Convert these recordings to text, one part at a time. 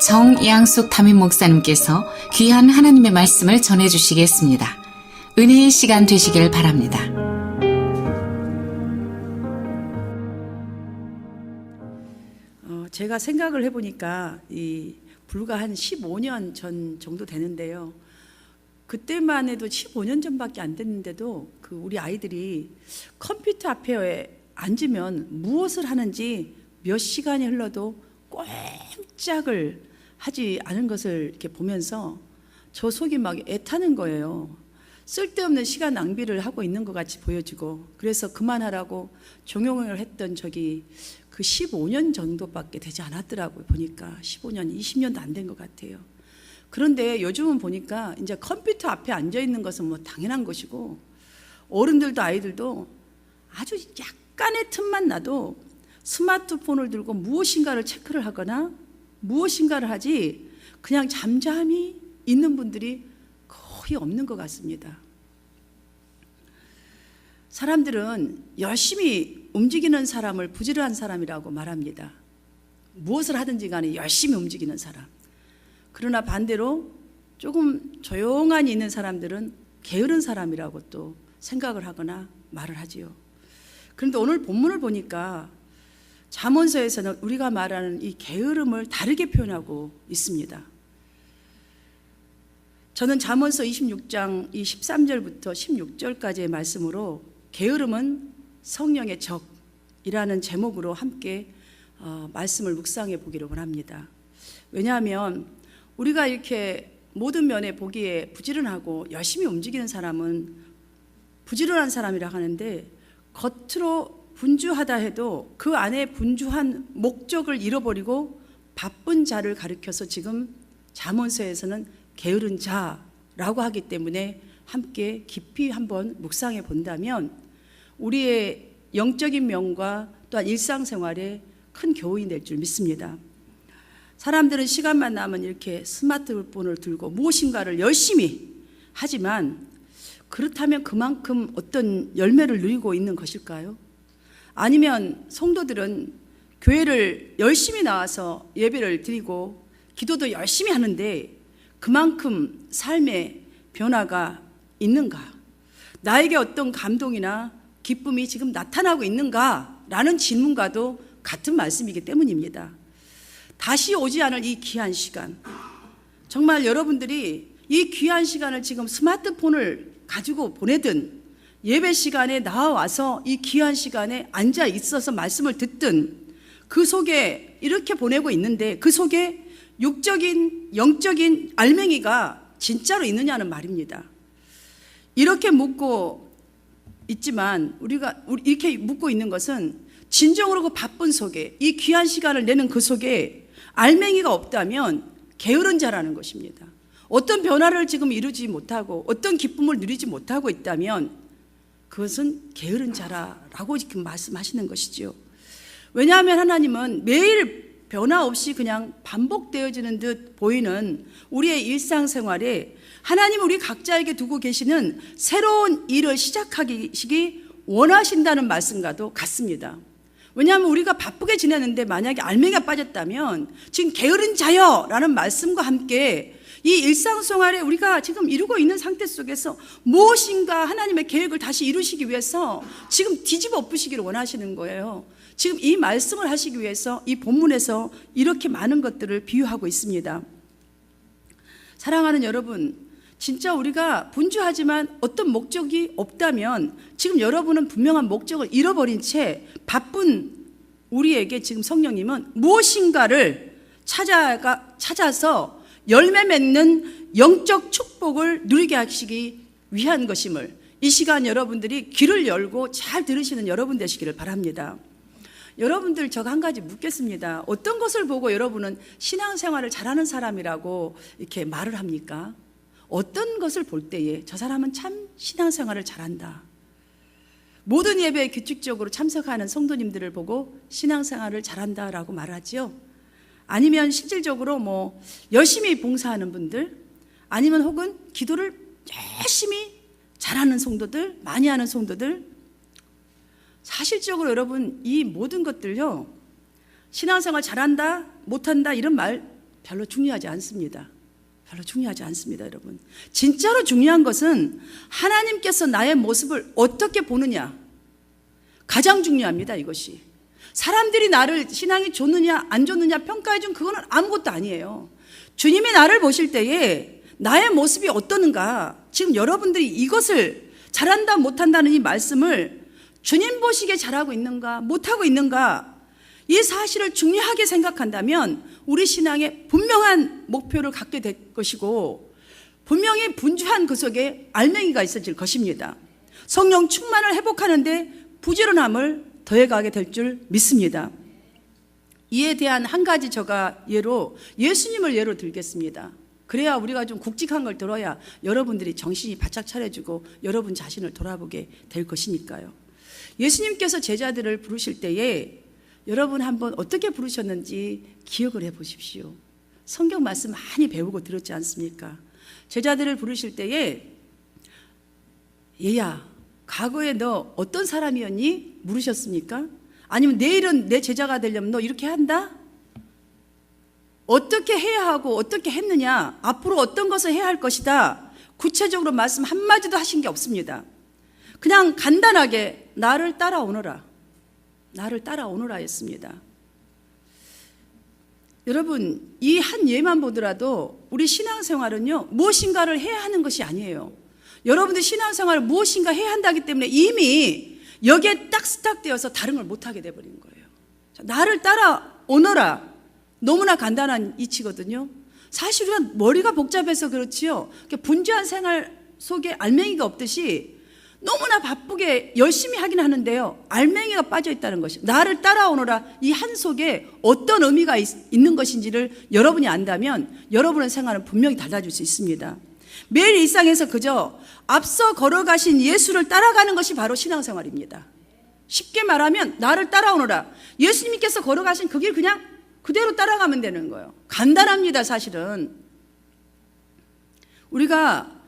정양숙 담임 목사님께서 귀한 하나님의 말씀을 전해주시겠습니다. 은혜의 시간 되시길 바랍니다. 제가 생각을 해보니까 불과 한 15년 전 정도 되는데요. 그때만 해도 15년 전밖에 안 됐는데도 우리 아이들이 컴퓨터 앞에 앉으면 무엇을 하는지 몇 시간이 흘러도 꼼짝을 하지 않은 것을 이렇게 보면서 저 속이 막 애타는 거예요. 쓸데없는 시간 낭비를 하고 있는 것 같이 보여지고, 그래서 그만하라고 종용을 했던 적이 그 15년 정도밖에 되지 않았더라고요. 보니까 15년, 20년도 안 된 것 같아요. 그런데 요즘은 보니까 이제 컴퓨터 앞에 앉아 있는 것은 뭐 당연한 것이고, 어른들도 아이들도 아주 약간의 틈만 나도 스마트폰을 들고 무엇인가를 체크를 하거나 무엇인가를 하지 그냥 잠잠히 있는 분들이 거의 없는 것 같습니다. 사람들은 열심히 움직이는 사람을 부지런한 사람이라고 말합니다. 무엇을 하든지 간에 열심히 움직이는 사람. 그러나 반대로 조금 조용히 있는 사람들은 게으른 사람이라고 또 생각을 하거나 말을 하지요. 그런데 오늘 본문을 보니까 잠언서에서는 우리가 말하는 이 게으름을 다르게 표현하고 있습니다. 저는 잠언서 26장 이 13절부터 16절까지의 말씀으로 게으름은 성령의 적이라는 제목으로 함께 말씀을 묵상해 보기를 원합니다. 왜냐하면 우리가 이렇게 모든 면에 보기에 부지런하고 열심히 움직이는 사람은 부지런한 사람이라 하는데, 겉으로 분주하다 해도 그 안에 분주한 목적을 잃어버리고 바쁜 자를 가리켜서 지금 잠언서에서는 게으른 자라고 하기 때문에 함께 깊이 한번 묵상해 본다면 우리의 영적인 면과 또한 일상생활에 큰 교훈이 될 줄 믿습니다. 사람들은 시간만 나면 이렇게 스마트폰을 들고 무엇인가를 열심히 하지만, 그렇다면 그만큼 어떤 열매를 누리고 있는 것일까요? 아니면 성도들은 교회를 열심히 나와서 예배를 드리고 기도도 열심히 하는데 그만큼 삶의 변화가 있는가? 나에게 어떤 감동이나 기쁨이 지금 나타나고 있는가? 라는 질문과도 같은 말씀이기 때문입니다. 다시 오지 않을 이 귀한 시간, 정말 여러분들이 이 귀한 시간을 지금 스마트폰을 가지고 보내든 예배 시간에 나와서 이 귀한 시간에 앉아 있어서 말씀을 듣든 그 속에 이렇게 보내고 있는데 그 속에 육적인 영적인 알맹이가 진짜로 있느냐는 말입니다. 이렇게 묻고 있지만 우리가 이렇게 묻고 있는 것은 진정으로 그 바쁜 속에 이 귀한 시간을 내는 그 속에 알맹이가 없다면 게으른 자라는 것입니다. 어떤 변화를 지금 이루지 못하고 어떤 기쁨을 누리지 못하고 있다면 그것은 게으른 자라고 지금 말씀하시는 것이죠. 왜냐하면 하나님은 매일 변화 없이 그냥 반복되어지는 듯 보이는 우리의 일상생활에 하나님 우리 각자에게 두고 계시는 새로운 일을 시작하시기 원하신다는 말씀과도 같습니다. 왜냐하면 우리가 바쁘게 지내는데 만약에 알맹이가 빠졌다면 지금 게으른 자여 라는 말씀과 함께 이 일상생활에 우리가 지금 이루고 있는 상태 속에서 무엇인가 하나님의 계획을 다시 이루시기 위해서 지금 뒤집어 엎으시기를 원하시는 거예요. 지금 이 말씀을 하시기 위해서 이 본문에서 이렇게 많은 것들을 비유하고 있습니다. 사랑하는 여러분, 진짜 우리가 분주하지만 어떤 목적이 없다면 지금 여러분은 분명한 목적을 잃어버린 채 바쁜 우리에게 지금 성령님은 무엇인가를 찾아서 열매 맺는 영적 축복을 누리게 하시기 위한 것임을 이 시간 여러분들이 귀를 열고 잘 들으시는 여러분 되시기를 바랍니다. 여러분들 저 한 가지 묻겠습니다. 어떤 것을 보고 여러분은 신앙생활을 잘하는 사람이라고 이렇게 말을 합니까? 어떤 것을 볼 때에 저 사람은 참 신앙생활을 잘한다. 모든 예배에 규칙적으로 참석하는 성도님들을 보고 신앙생활을 잘한다라고 말하지요. 아니면 실질적으로 열심히 봉사하는 분들, 아니면 혹은 기도를 열심히 잘하는 성도들, 많이 하는 성도들, 사실적으로 여러분 이 모든 것들요, 신앙생활 잘한다 못한다 이런 말 별로 중요하지 않습니다. 별로 중요하지 않습니다, 여러분. 진짜로 중요한 것은 하나님께서 나의 모습을 어떻게 보느냐. 가장 중요합니다, 이것이. 사람들이 나를 신앙이 좋느냐 안 좋느냐 평가해준 그거는 아무것도 아니에요. 주님이 나를 보실 때에 나의 모습이 어떠는가. 지금 여러분들이 이것을 잘한다 못한다는 이 말씀을 주님 보시기에 잘하고 있는가 못하고 있는가, 이 사실을 중요하게 생각한다면 우리 신앙에 분명한 목표를 갖게 될 것이고 분명히 분주한 그 속에 알맹이가 있어질 것입니다. 성령 충만을 회복하는데 부지런함을 더해가게 될 줄 믿습니다. 이에 대한 한 가지 제가 예수님을 예로 들겠습니다. 그래야 우리가 좀 굵직한 걸 들어야 여러분들이 정신이 바짝 차려지고 여러분 자신을 돌아보게 될 것이니까요. 예수님께서 제자들을 부르실 때에 여러분 한번 어떻게 부르셨는지 기억을 해보십시오. 성경 말씀 많이 배우고 들었지 않습니까? 제자들을 부르실 때에 얘야, 과거에 너 어떤 사람이었니? 물으셨습니까? 아니면 내일은 내 제자가 되려면 너 이렇게 한다? 어떻게 해야 하고 어떻게 했느냐? 앞으로 어떤 것을 해야 할 것이다? 구체적으로 말씀 한마디도 하신 게 없습니다. 그냥 간단하게 나를 따라오너라. 나를 따라오너라 했습니다. 여러분, 이 한 예만 보더라도 우리 신앙생활은요, 무엇인가를 해야 하는 것이 아니에요. 여러분들 신앙생활을 무엇인가 해야 한다기 때문에 이미 여기에 딱 스탁되어서 다른 걸 못하게 돼버린 거예요. 나를 따라오너라. 너무나 간단한 이치거든요. 사실 우리가 머리가 복잡해서 그렇지요. 분주한 생활 속에 알맹이가 없듯이 너무나 바쁘게 열심히 하긴 하는데요, 알맹이가 빠져 있다는 것이, 나를 따라오너라 이 한 속에 어떤 의미가 있는 것인지를 여러분이 안다면 여러분의 생활은 분명히 달라질 수 있습니다. 매일 일상에서 그저 앞서 걸어가신 예수를 따라가는 것이 바로 신앙생활입니다. 쉽게 말하면 나를 따라오너라. 예수님께서 걸어가신 그 길 그냥 그대로 따라가면 되는 거예요. 간단합니다, 사실은. 우리가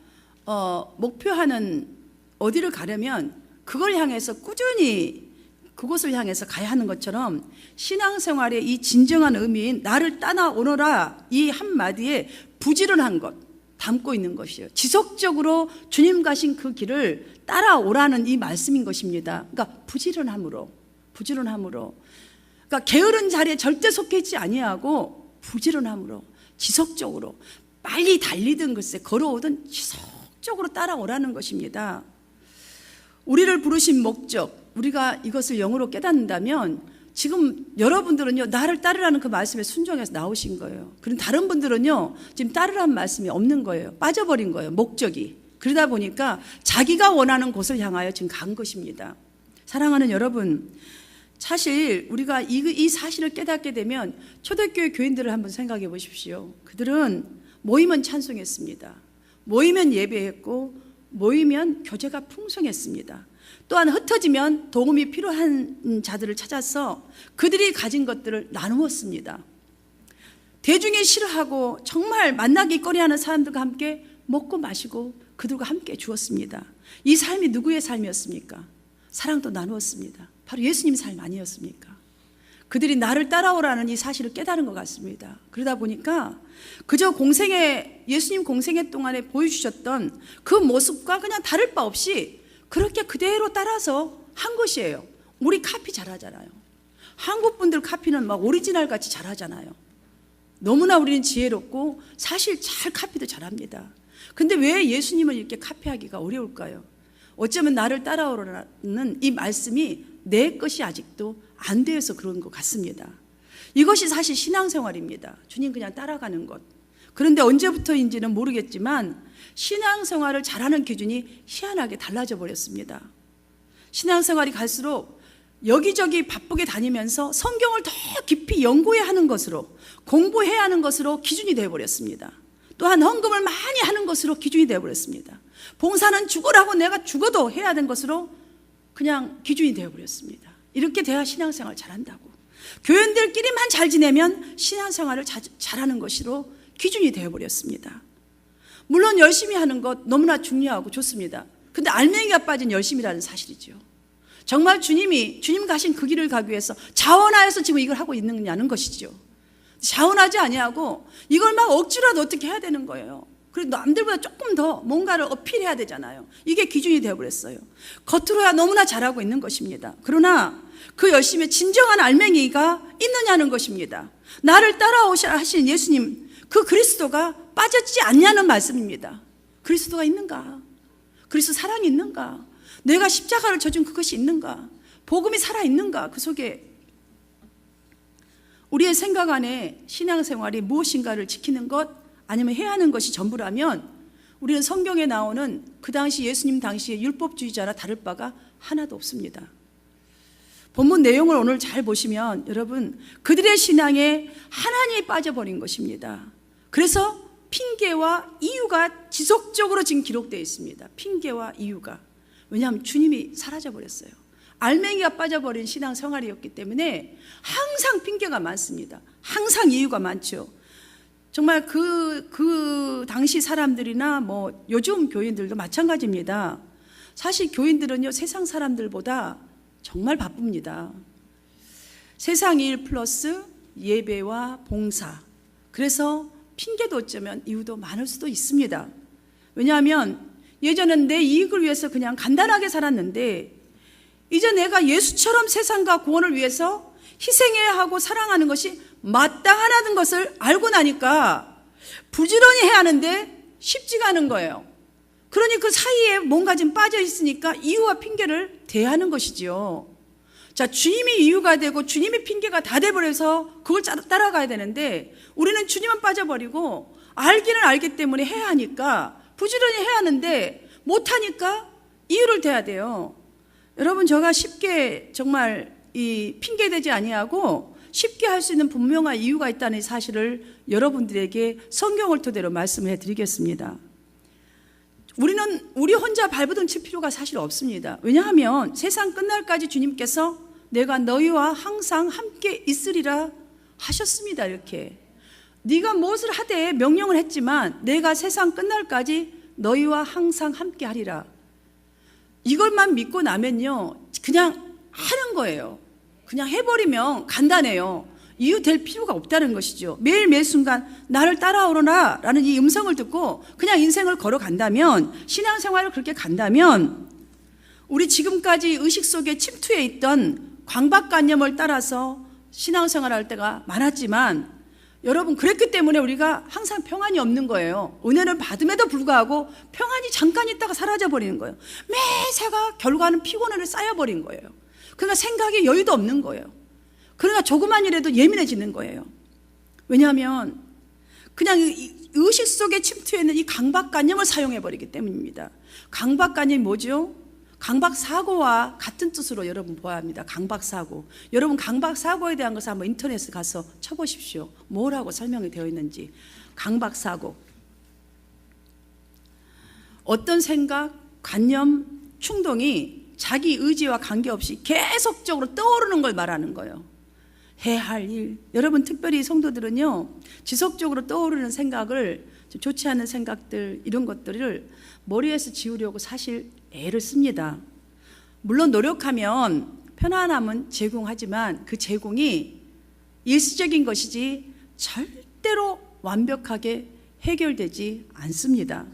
목표하는 어디를 가려면 그걸 향해서 꾸준히 그곳을 향해서 가야 하는 것처럼 신앙생활의 이 진정한 의미인 나를 따라오너라 이 한마디에 부지런한 것 담고 있는 것이에요. 지속적으로 주님 가신 그 길을 따라오라는 이 말씀인 것입니다. 그러니까 부지런함으로 그러니까 게으른 자리에 절대 속해 있지 아니하고 부지런함으로 지속적으로 빨리 달리든 글쎄 걸어오든 지속적으로 따라오라는 것입니다. 우리를 부르신 목적, 우리가 이것을 영으로 깨닫는다면 지금 여러분들은요, 나를 따르라는 그 말씀에 순종해서 나오신 거예요. 그런데 다른 분들은요, 지금 따르라는 말씀이 없는 거예요. 빠져버린 거예요, 목적이. 그러다 보니까 자기가 원하는 곳을 향하여 지금 간 것입니다. 사랑하는 여러분, 사실 우리가 이 사실을 깨닫게 되면 초대교회 교인들을 한번 생각해 보십시오. 그들은 모이면 찬송했습니다. 모이면 예배했고 모이면 교제가 풍성했습니다. 또한 흩어지면 도움이 필요한 자들을 찾아서 그들이 가진 것들을 나누었습니다. 대중이 싫어하고 정말 만나기 꺼려하는 사람들과 함께 먹고 마시고 그들과 함께 주었습니다. 이 삶이 누구의 삶이었습니까? 사랑도 나누었습니다. 바로 예수님 삶 아니었습니까? 그들이 나를 따라오라는 이 사실을 깨달은 것 같습니다. 그러다 보니까 그저 예수님 공생애 동안에 보여주셨던 그 모습과 그냥 다를 바 없이 그렇게 그대로 따라서 한 것이에요. 우리 카피 잘하잖아요. 한국 분들 카피는 막 오리지널 같이 잘하잖아요. 너무나 우리는 지혜롭고 사실 잘 카피도 잘합니다. 근데 왜 예수님을 이렇게 카피하기가 어려울까요? 어쩌면 나를 따라오라는 이 말씀이 내 것이 아직도 안 되어서 그런 것 같습니다. 이것이 사실 신앙생활입니다. 주님 그냥 따라가는 것. 그런데 언제부터인지는 모르겠지만 신앙생활을 잘하는 기준이 희한하게 달라져 버렸습니다. 신앙생활이 갈수록 여기저기 바쁘게 다니면서 성경을 더 깊이 연구해야 하는 것으로, 공부해야 하는 것으로 기준이 되어버렸습니다. 또한 헌금을 많이 하는 것으로 기준이 되어버렸습니다. 봉사는 죽으라고 내가 죽어도 해야 되는 것으로 그냥 기준이 되어버렸습니다. 이렇게 돼야 신앙생활 잘한다고. 교인들끼리만 잘 지내면 신앙생활을 잘하는 것으로 기준이 되어버렸습니다. 물론 열심히 하는 것 너무나 중요하고 좋습니다. 근데 알맹이가 빠진 열심이라는 사실이죠. 정말 주님 가신 그 길을 가기 위해서 자원하여서 지금 이걸 하고 있느냐는 것이죠. 자원하지 아니하고 이걸 막 억지로라도 어떻게 해야 되는 거예요. 그리고 남들보다 조금 더 뭔가를 어필해야 되잖아요. 이게 기준이 되어버렸어요. 겉으로야 너무나 잘하고 있는 것입니다. 그러나 그 열심에 진정한 알맹이가 있느냐는 것입니다. 나를 따라오시라 하신 예수님, 그 그리스도가 빠졌지 않냐는 말씀입니다. 그리스도가 있는가? 그리스도 사랑이 있는가? 내가 십자가를 져준 그것이 있는가? 복음이 살아있는가? 그 속에 우리의 생각 안에 신앙생활이 무엇인가를 지키는 것, 아니면 해야 하는 것이 전부라면 우리는 성경에 나오는 그 당시 예수님 당시의 율법주의자나 다를 바가 하나도 없습니다. 본문 내용을 오늘 잘 보시면 여러분, 그들의 신앙에 하나님이 빠져버린 것입니다. 그래서 핑계와 이유가 지속적으로 지금 기록되어 있습니다. 핑계와 이유가. 왜냐하면 주님이 사라져버렸어요. 알맹이가 빠져버린 신앙생활이었기 때문에 항상 핑계가 많습니다. 항상 이유가 많죠. 정말 그 당시 사람들이나 뭐 요즘 교인들도 마찬가지입니다. 사실 교인들은요, 세상 사람들보다 정말 바쁩니다. 세상 일 플러스 예배와 봉사. 그래서 핑계도 어쩌면 이유도 많을 수도 있습니다. 왜냐하면 예전엔 내 이익을 위해서 그냥 간단하게 살았는데 이제 내가 예수처럼 세상과 구원을 위해서 희생해야 하고 사랑하는 것이 마땅하다는 것을 알고 나니까 부지런히 해야 하는데 쉽지가 않은 거예요. 그러니 그 사이에 뭔가 좀 빠져 있으니까 이유와 핑계를 대하는 것이지요. 자, 주님이 이유가 되고 주님이 핑계가 다 돼버려서 그걸 따라가야 되는데 우리는 주님은 빠져버리고 알기는 알기 때문에 해야 하니까 부지런히 해야 하는데 못하니까 이유를 대야 돼요. 여러분, 제가 쉽게 정말 이 핑계대지 아니하고 쉽게 할 수 있는 분명한 이유가 있다는 사실을 여러분들에게 성경을 토대로 말씀을 해드리겠습니다. 우리 혼자 발버둥 칠 필요가 사실 없습니다. 왜냐하면 세상 끝날까지 주님께서 내가 너희와 항상 함께 있으리라 하셨습니다. 이렇게 네가 무엇을 하되 명령을 했지만 내가 세상 끝날까지 너희와 항상 함께 하리라. 이걸만 믿고 나면요, 그냥 하는 거예요. 그냥 해버리면 간단해요. 이유 될 필요가 없다는 것이죠. 매일 매 순간 나를 따라오너라 라는 이 음성을 듣고 그냥 인생을 걸어간다면, 신앙생활을 그렇게 간다면 우리 지금까지 의식 속에 침투해 있던 강박관념을 따라서 신앙생활을 할 때가 많았지만 여러분, 그랬기 때문에 우리가 항상 평안이 없는 거예요. 은혜를 받음에도 불구하고 평안이 잠깐 있다가 사라져버리는 거예요. 매사가 결과는 피곤함을 쌓여버린 거예요. 그러니까 생각에 여유도 없는 거예요. 그러니까 조그만 일에도 예민해지는 거예요. 왜냐하면 그냥 의식 속에 침투해 있는 이 강박관념을 사용해버리기 때문입니다. 강박관념이 뭐죠? 강박사고와 같은 뜻으로 여러분 보아야 합니다. 강박사고. 여러분, 강박사고에 대한 것을 한번 인터넷에 가서 쳐보십시오. 뭐라고 설명이 되어 있는지. 강박사고. 어떤 생각, 관념, 충동이 자기 의지와 관계없이 계속적으로 떠오르는 걸 말하는 거예요. 해야 할 일. 여러분, 특별히 성도들은요, 지속적으로 떠오르는 생각을, 좋지 않은 생각들, 이런 것들을 머리에서 지우려고 사실 애를 씁니다. 물론 노력하면 편안함은 제공하지만 그 제공이 일시적인 것이지 절대로 완벽하게 해결되지 않습니다.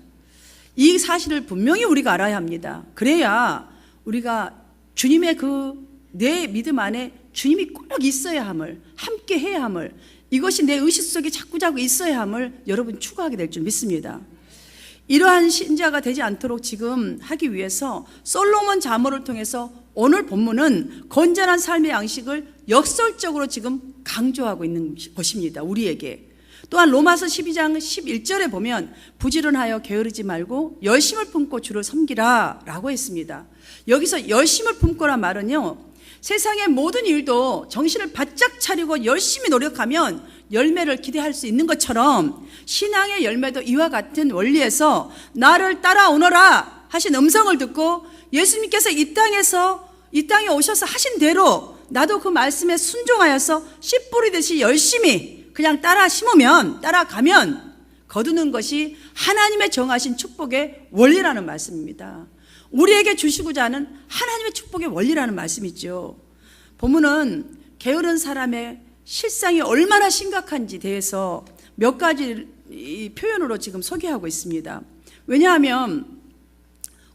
이 사실을 분명히 우리가 알아야 합니다. 그래야 우리가 주님의 내 믿음 안에 주님이 꼭 있어야 함을, 함께 해야 함을, 이것이 내 의식 속에 자꾸자꾸 있어야 함을 여러분 추구하게 될 줄 믿습니다. 이러한 신자가 되지 않도록 지금 하기 위해서 솔로몬 잠언을 통해서 오늘 본문은 건전한 삶의 양식을 역설적으로 지금 강조하고 있는 것입니다. 우리에게. 또한 로마서 12장 11절에 보면 부지런하여 게으르지 말고 열심을 품고 주를 섬기라 라고 했습니다. 여기서 열심을 품고란 말은요, 세상의 모든 일도 정신을 바짝 차리고 열심히 노력하면 열매를 기대할 수 있는 것처럼 신앙의 열매도 이와 같은 원리에서 나를 따라오너라 하신 음성을 듣고 예수님께서 이 땅에 오셔서 하신 대로 나도 그 말씀에 순종하여서 씨 뿌리듯이 열심히 그냥 따라가면 거두는 것이 하나님의 정하신 축복의 원리라는 말씀입니다. 우리에게 주시고자 하는 하나님의 축복의 원리라는 말씀이죠. 본문은 게으른 사람의 실상이 얼마나 심각한지 대해서 몇 가지 이 표현으로 지금 소개하고 있습니다. 왜냐하면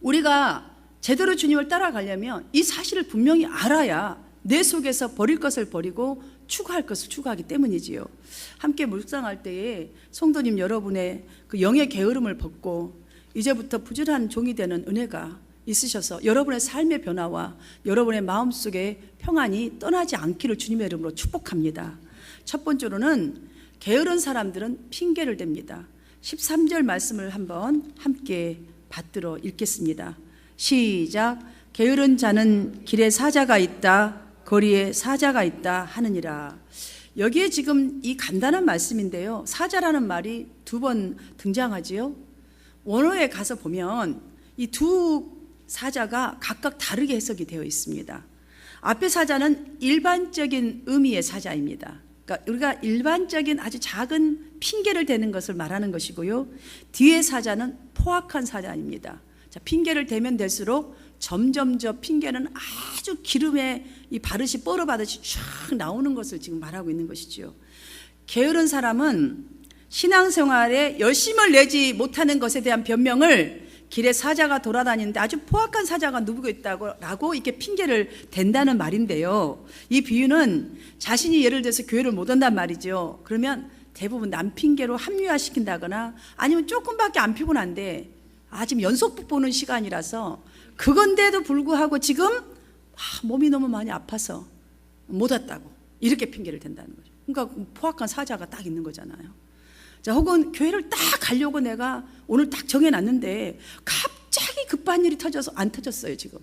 우리가 제대로 주님을 따라가려면 이 사실을 분명히 알아야 내 속에서 버릴 것을 버리고 추구할 것을 추구하기 때문이지요. 함께 묵상할 때에 성도님 여러분의 그 영의 게으름을 벗고 이제부터 부지런한 종이 되는 은혜가 있으셔서 여러분의 삶의 변화와 여러분의 마음속에 평안이 떠나지 않기를 주님의 이름으로 축복합니다. 첫 번째로는 게으른 사람들은 핑계를 댑니다. 13절 말씀을 한번 함께 받들어 읽겠습니다. 시작. 게으른 자는 길에 사자가 있다, 거리에 사자가 있다 하느니라. 여기에 지금 이 간단한 말씀인데요, 사자라는 말이 2번 등장하지요. 원어에 가서 보면 이 두 사자가 각각 다르게 해석이 되어 있습니다. 앞에 사자는 일반적인 의미의 사자입니다. 그러니까 우리가 일반적인 아주 작은 핑계를 대는 것을 말하는 것이고요, 뒤에 사자는 포악한 사자입니다. 자, 핑계를 대면 될수록 점점 저 핑계는 아주 기름에 이 바르시 뻘어바듯이 쫙 나오는 것을 지금 말하고 있는 것이지요. 게으른 사람은 신앙생활에 열심을 내지 못하는 것에 대한 변명을 길에 사자가 돌아다니는데 아주 포악한 사자가 누구고 있다고 이렇게 핑계를 댄다는 말인데요, 이 비유는 자신이 예를 들어서 교회를 못 온단 말이죠. 그러면 대부분 남 핑계로 합리화시킨다거나 아니면 조금밖에 안 피곤한데 지금 연속극 보는 시간이라서 그건데도 불구하고 지금 몸이 너무 많이 아파서 못 왔다고 이렇게 핑계를 댄다는 거죠. 그러니까 포악한 사자가 딱 있는 거잖아요. 자, 혹은 교회를 딱 가려고 내가 오늘 딱 정해놨는데 갑자기 급한 일이 터져서 안 터졌어요. 지금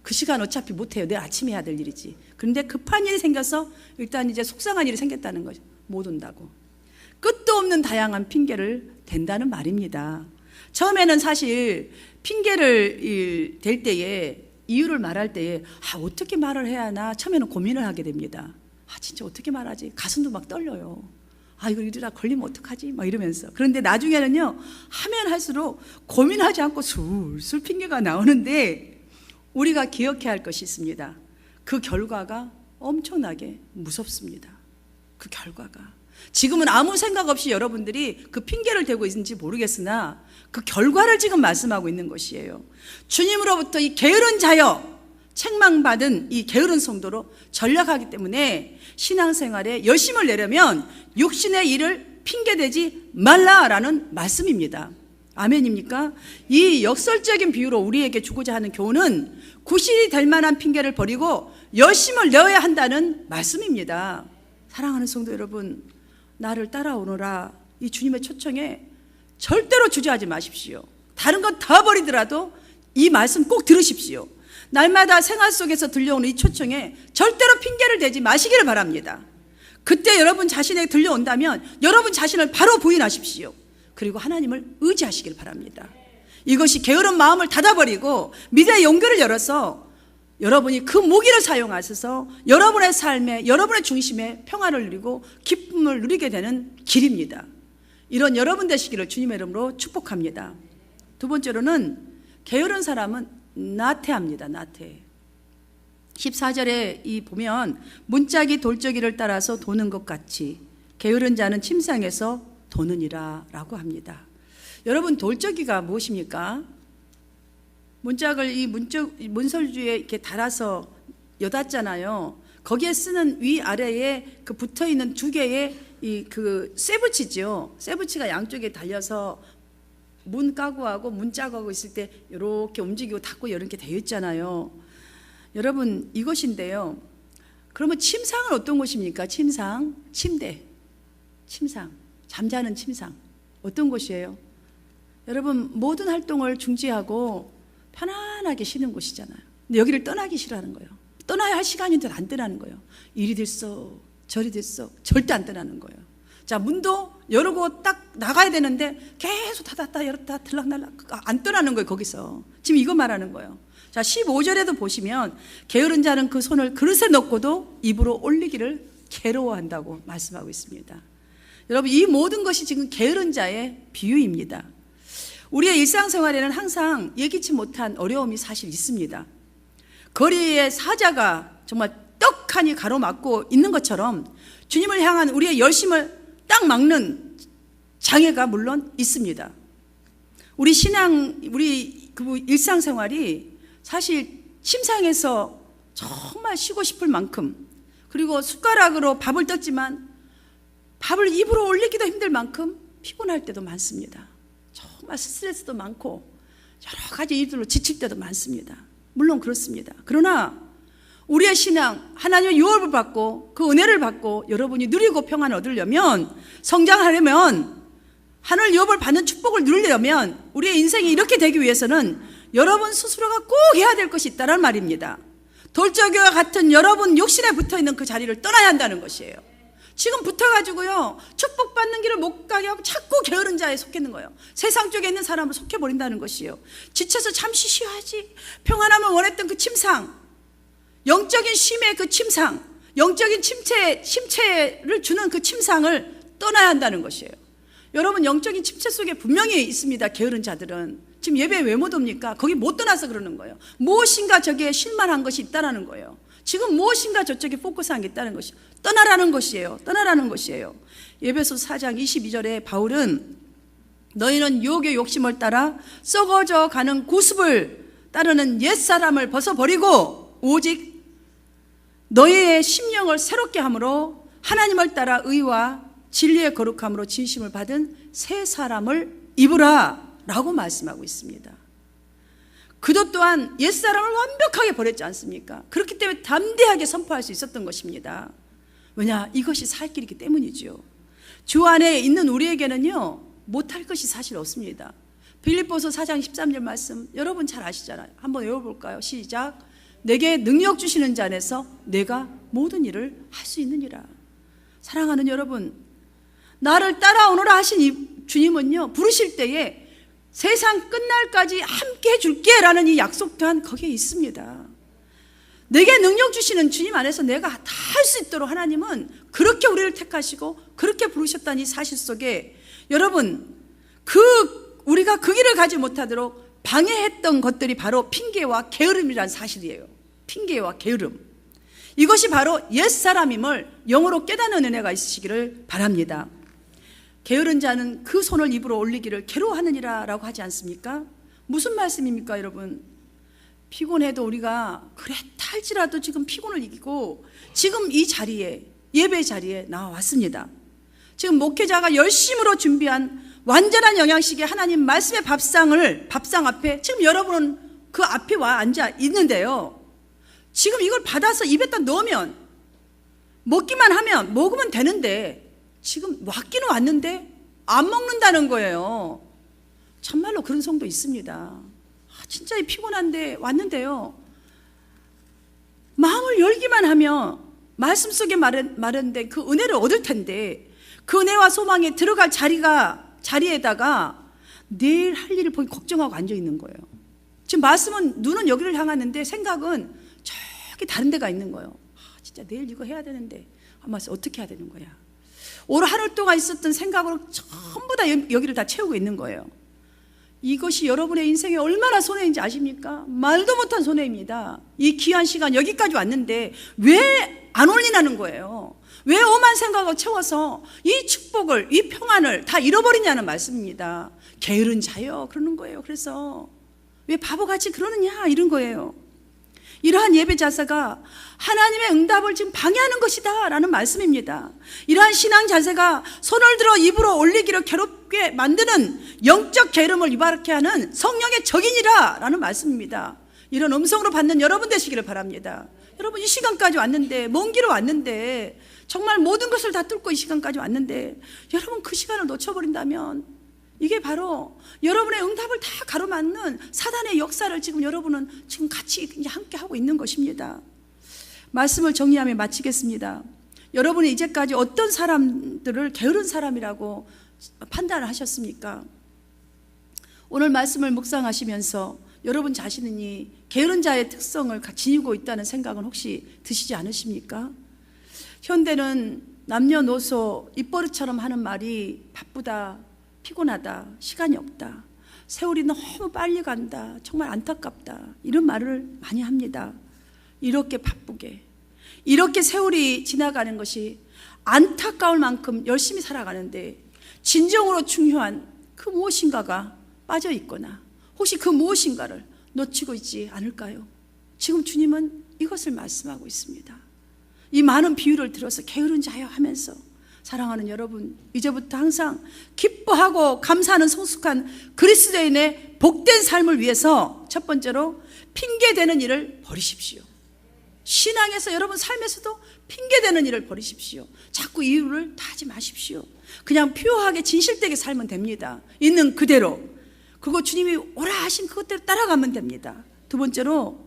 그 시간 어차피 못해요. 내일 아침에 해야 될 일이지. 그런데 급한 일이 생겨서 일단 이제 속상한 일이 생겼다는 거죠. 못 온다고 끝도 없는 다양한 핑계를 댄다는 말입니다. 처음에는 사실 핑계를 댈 때에 이유를 말할 때에 어떻게 말을 해야 하나 처음에는 고민을 하게 됩니다. 진짜 어떻게 말하지? 가슴도 막 떨려요. 이거 이러다 걸리면 어떡하지? 막 이러면서. 그런데 나중에는요, 하면 할수록 고민하지 않고 술술 핑계가 나오는데 우리가 기억해야 할 것이 있습니다. 그 결과가 엄청나게 무섭습니다. 그 결과가. 지금은 아무 생각 없이 여러분들이 그 핑계를 대고 있는지 모르겠으나 그 결과를 지금 말씀하고 있는 것이에요. 주님으로부터 이 게으른 자여, 책망받은 이 게으른 성도로 전락하기 때문에 신앙생활에 열심을 내려면 육신의 일을 핑계대지 말라라는 말씀입니다. 아멘입니까? 이 역설적인 비유로 우리에게 주고자 하는 교훈은 구실이 될 만한 핑계를 버리고 열심을 내어야 한다는 말씀입니다. 사랑하는 성도 여러분, 나를 따라오너라 이 주님의 초청에 절대로 주저하지 마십시오. 다른 건 다 버리더라도 이 말씀 꼭 들으십시오. 날마다 생활 속에서 들려오는 이 초청에 절대로 핑계를 대지 마시기를 바랍니다. 그때 여러분 자신에게 들려온다면 여러분 자신을 바로 부인하십시오. 그리고 하나님을 의지하시길 바랍니다. 이것이 게으른 마음을 닫아버리고 믿음의 용기를 열어서 여러분이 그 무기를 사용하셔서 여러분의 삶에, 여러분의 중심에 평화를 누리고 기쁨을 누리게 되는 길입니다. 이런 여러분 되시기를 주님의 이름으로 축복합니다. 두 번째로는 게으른 사람은 나태합니다. 나태. 14절에 보면 문짝이 돌적이를 따라서 도는 것 같이 게으른 자는 침상에서 도느니라 라고 합니다. 여러분, 돌적이가 무엇입니까? 문짝을 문설주에 이렇게 달아서 여닫잖아요. 거기에 쓰는 위아래에 그 붙어 있는 두 개의 그 쇠붙이죠. 쇠붙이가 양쪽에 달려서 문 가구하고 문 짜구하고 있을 때 이렇게 움직이고 닫고 이렇게 되어 있잖아요. 여러분, 이것인데요. 그러면 침상은 어떤 곳입니까? 침상, 침대, 침상, 잠자는 침상 어떤 곳이에요? 여러분, 모든 활동을 중지하고 편안하게 쉬는 곳이잖아요. 근데 여기를 떠나기 싫어하는 거예요. 떠나야 할 시간인데 안 떠나는 거예요. 이리 됐어, 저리 됐어, 절대 안 떠나는 거예요. 자, 문도 열고 딱 나가야 되는데 계속 닫았다 열었다 들락날락 안 떠나는 거예요. 거기서 지금 이거 말하는 거예요. 자, 15절에도 보시면 게으른 자는 그 손을 그릇에 넣고도 입으로 올리기를 괴로워한다고 말씀하고 있습니다. 여러분, 이 모든 것이 지금 게으른 자의 비유입니다. 우리의 일상생활에는 항상 예기치 못한 어려움이 사실 있습니다. 거리에 사자가 정말 떡하니 가로막고 있는 것처럼 주님을 향한 우리의 열심을 딱 막는 장애가 물론 있습니다. 우리 우리 일상생활이 사실 침상에서 정말 쉬고 싶을 만큼, 그리고 숟가락으로 밥을 떴지만 밥을 입으로 올리기도 힘들 만큼 피곤할 때도 많습니다. 정말 스트레스도 많고 여러 가지 일들로 지칠 때도 많습니다. 물론 그렇습니다. 그러나 우리의 신앙, 하나님의 유업을 받고 그 은혜를 받고 여러분이 누리고 평안을 얻으려면, 성장하려면, 하늘 유업을 받는 축복을 누리려면, 우리의 인생이 이렇게 되기 위해서는 여러분 스스로가 꼭 해야 될 것이 있다는 말입니다. 돌적이와 같은 여러분 욕심에 붙어있는 그 자리를 떠나야 한다는 것이에요. 지금 붙어가지고요, 축복받는 길을 못 가게 하고 자꾸 게으른 자에 속했는 거예요. 세상 쪽에 있는 사람을 속해버린다는 것이에요. 지쳐서 잠시 쉬어야지, 평안함을 원했던 그 침상, 영적인 쉼의 그 침상, 영적인 침체를 주는 그 침상을 떠나야 한다는 것이에요. 여러분, 영적인 침체 속에 분명히 있습니다. 게으른 자들은. 지금 예배에 왜 못 옵니까? 거기 못 떠나서 그러는 거예요. 무엇인가 저기에 실만한 것이 있다라는 거예요. 지금 무엇인가 저쪽에 포커스한 게 있다는 것이, 떠나라는 것이에요. 떠나라는 것이에요. 에베소 4장 22절에 바울은 너희는 유혹의 욕심을 따라 썩어져 가는 구습을 따르는 옛사람을 벗어버리고 오직 너희의 심령을 새롭게 함으로 하나님을 따라 의와 진리의 거룩함으로 진심을 받은 새 사람을 입으라 라고 말씀하고 있습니다. 그도 또한 옛사람을 완벽하게 버렸지 않습니까? 그렇기 때문에 담대하게 선포할 수 있었던 것입니다. 왜냐? 이것이 살 길이기 때문이죠. 주 안에 있는 우리에게는요, 못할 것이 사실 없습니다. 빌립보서 4장 13절 말씀 여러분 잘 아시잖아요. 한번 외워볼까요? 시작. 내게 능력 주시는 자 안에서 내가 모든 일을 할 수 있느니라. 사랑하는 여러분, 나를 따라오너라 하신 이 주님은요, 부르실 때에 세상 끝날까지 함께 해줄게 라는 이 약속 또한 거기에 있습니다. 내게 능력 주시는 주님 안에서 내가 다 할 수 있도록 하나님은 그렇게 우리를 택하시고 그렇게 부르셨다는 이 사실 속에 여러분, 우리가 그 길을 가지 못하도록 방해했던 것들이 바로 핑계와 게으름이라는 사실이에요. 핑계와 게으름, 이것이 바로 옛사람임을 영어로 깨닫는 은혜가 있으시기를 바랍니다. 게으른 자는 그 손을 입으로 올리기를 괴로워하느니라 라고 하지 않습니까? 무슨 말씀입니까 여러분? 피곤해도 우리가 그랬다 할지라도 지금 피곤을 이기고 지금 이 자리에, 예배 자리에 나와왔습니다. 지금 목회자가 열심으로 준비한 완전한 영양식의 하나님 말씀의 밥상 앞에 지금 여러분은 그 앞에 와 앉아 있는데요, 지금 이걸 받아서 입에다 넣으면, 먹기만 하면 먹으면 되는데 지금 왔기는 왔는데 안 먹는다는 거예요. 참말로 그런 성도 있습니다. 진짜 피곤한데 왔는데요, 마음을 열기만 하면 말씀 속에 말했는데 그 은혜를 얻을 텐데 그 은혜와 소망에 들어갈 자리에다가 내일 할 일을 보기 걱정하고 앉아 있는 거예요. 지금 말씀은 눈은 여기를 향하는데 생각은 저기 다른 데가 있는 거예요. 진짜 내일 이거 해야 되는데 어떻게 해야 되는 거야. 올 하루 동안 있었던 생각으로 전부 다 여기를 다 채우고 있는 거예요. 이것이 여러분의 인생에 얼마나 손해인지 아십니까? 말도 못한 손해입니다. 이 귀한 시간 여기까지 왔는데 왜 안 올리냐는 거예요. 왜 오만 생각을 채워서 이 축복을, 이 평안을 다 잃어버리냐는 말씀입니다. 게으른 자요 그러는 거예요. 그래서 왜 바보같이 그러느냐 이런 거예요. 이러한 예배 자세가 하나님의 응답을 지금 방해하는 것이다 라는 말씀입니다. 이러한 신앙 자세가 손을 들어 입으로 올리기를 괴롭게 만드는 영적 게으름을 유발케 하는 성령의 적인이라 라는 말씀입니다. 이런 음성으로 받는 여러분 되시기를 바랍니다. 여러분, 이 시간까지 왔는데, 먼 길을 왔는데, 정말 모든 것을 다 뚫고 이 시간까지 왔는데 여러분 그 시간을 놓쳐버린다면 이게 바로 여러분의 응답을 다 가로막는 사단의 역사를 지금 여러분은 지금 같이 함께 하고 있는 것입니다. 말씀을 정리하며 마치겠습니다. 여러분이 이제까지 어떤 사람들을 게으른 사람이라고 판단을 하셨습니까? 오늘 말씀을 묵상하시면서 여러분 자신이 게으른 자의 특성을 지니고 있다는 생각은 혹시 드시지 않으십니까? 현대는 남녀노소 입버릇처럼 하는 말이 바쁘다, 피곤하다, 시간이 없다, 세월이 너무 빨리 간다, 정말 안타깝다, 이런 말을 많이 합니다. 이렇게 바쁘게, 이렇게 세월이 지나가는 것이 안타까울 만큼 열심히 살아가는데 진정으로 중요한 그 무엇인가가 빠져 있거나 혹시 그 무엇인가를 놓치고 있지 않을까요? 지금 주님은 이것을 말씀하고 있습니다. 이 많은 비유를 들어서 게으른 자여 하면서 사랑하는 여러분, 이제부터 항상 기뻐하고 감사하는 성숙한 그리스도인의 복된 삶을 위해서 첫 번째로 핑계대는 일을 버리십시오. 신앙에서 여러분 삶에서도 핑계대는 일을 버리십시오. 자꾸 이유를 다 하지 마십시오. 그냥 퓨어하게 진실되게 살면 됩니다. 있는 그대로. 그리고 주님이 오라 하신 그것대로 따라가면 됩니다. 두 번째로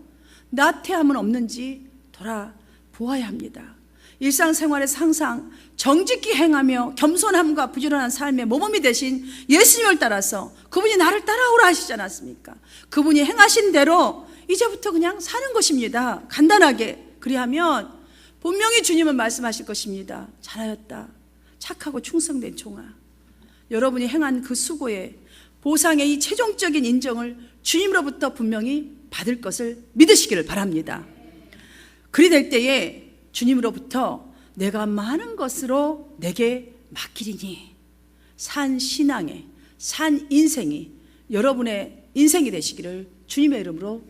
나태함은 없는지 돌아보아야 합니다. 일상생활에서 항상 정직히 행하며 겸손함과 부지런한 삶의 모범이 되신 예수님을 따라서 그분이 나를 따라오라 하시지 않았습니까? 그분이 행하신 대로 이제부터 그냥 사는 것입니다. 간단하게. 그리하면 분명히 주님은 말씀하실 것입니다. 잘하였다. 착하고 충성된 종아. 여러분이 행한 그 수고에 보상의 이 최종적인 인정을 주님으로부터 분명히 받을 것을 믿으시기를 바랍니다. 그리 될 때에 주님으로부터 내가 많은 것으로 내게 맡기리니 산 신앙의 산 인생이 여러분의 인생이 되시기를 주님의 이름으로